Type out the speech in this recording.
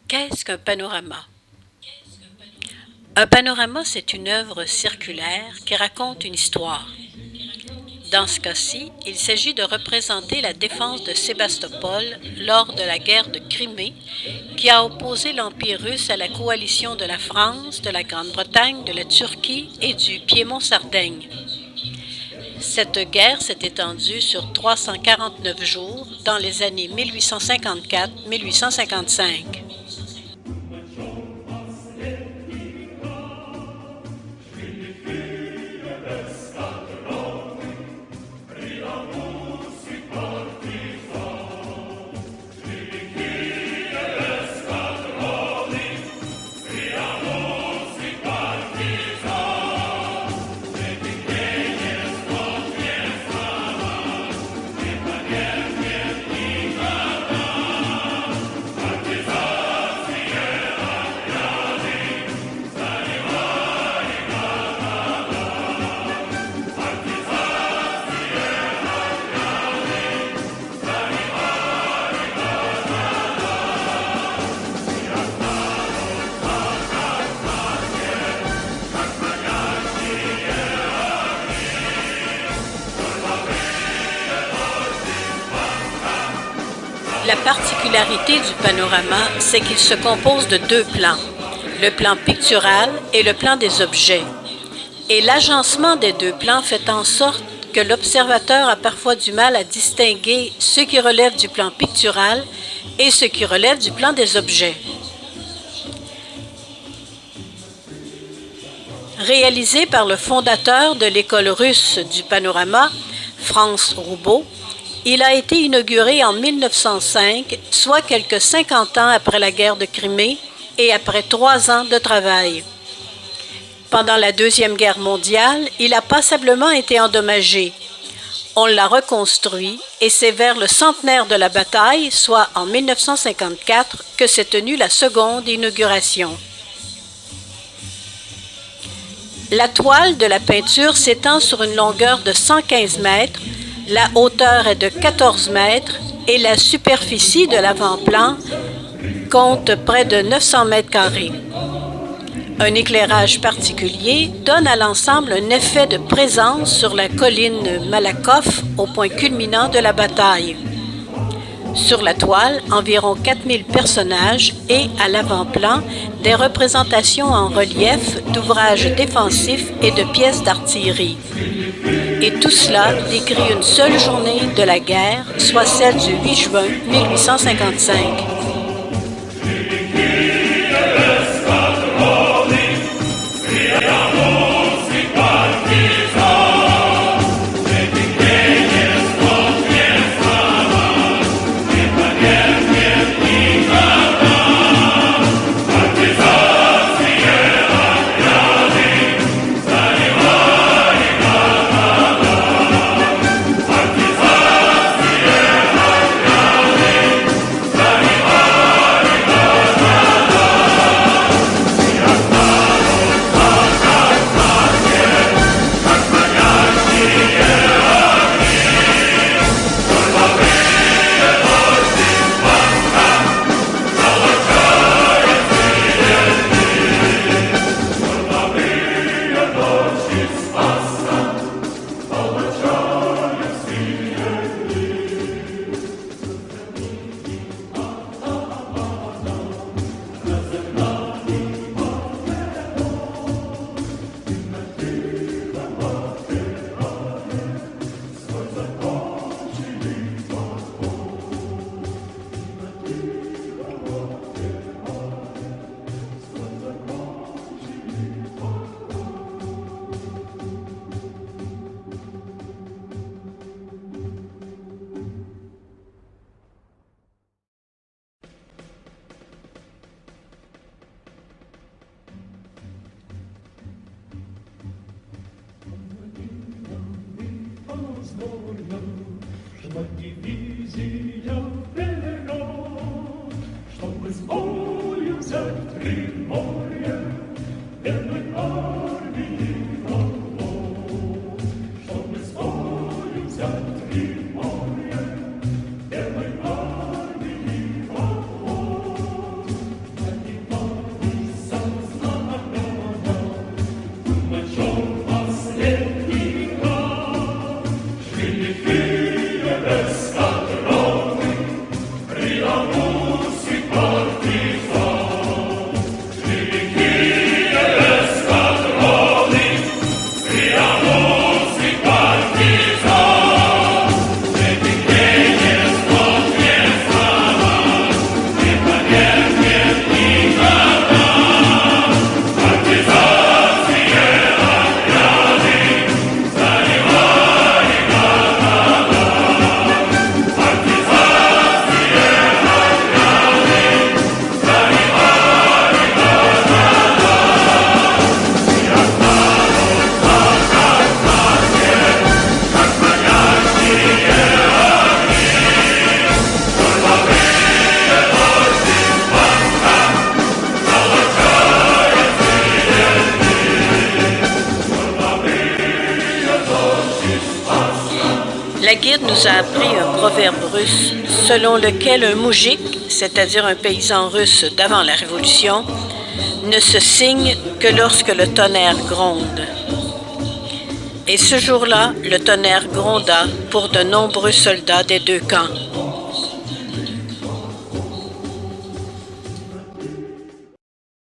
Qu'est-ce qu'un panorama? Un panorama, c'est une œuvre circulaire qui raconte une histoire. Dans ce cas-ci, il s'agit de représenter la défense de Sébastopol lors de la guerre de Crimée qui a opposé l'Empire russe à la coalition de la France, de la Grande-Bretagne, de la Turquie et du Piémont-Sardaigne. Cette guerre s'est étendue sur 349 jours dans les années 1854-1855. La particularité du panorama, c'est qu'il se compose de deux plans, le plan pictural et le plan des objets. Et l'agencement des deux plans fait en sorte que l'observateur a parfois du mal à distinguer ce qui relève du plan pictural et ce qui relève du plan des objets. Réalisé par le fondateur de l'école russe du panorama, Franz Roubaud, il a été inauguré en 1905, soit quelques 50 ans après la guerre de Crimée et après 3 ans de travail. Pendant la Deuxième Guerre mondiale, il a passablement été endommagé. On l'a reconstruit et c'est vers le centenaire de la bataille, soit en 1954, que s'est tenue la seconde inauguration. La toile de la peinture s'étend sur une longueur de 115 mètres, la hauteur est de 14 mètres et la superficie de l'avant-plan compte près de 900 mètres carrés. Un éclairage particulier donne à l'ensemble un effet de présence sur la colline Malakoff au point culminant de la bataille. Sur la toile, environ 4000 personnages et, à l'avant-plan, des représentations en relief d'ouvrages défensifs et de pièces d'artillerie. Et tout cela décrit une seule journée de la guerre, soit celle du 8 juin 1855. La guide nous a appris un proverbe russe selon lequel un moujik, c'est-à-dire un paysan russe d'avant la Révolution, ne se signe que lorsque le tonnerre gronde. Et ce jour-là, le tonnerre gronda pour de nombreux soldats des deux camps.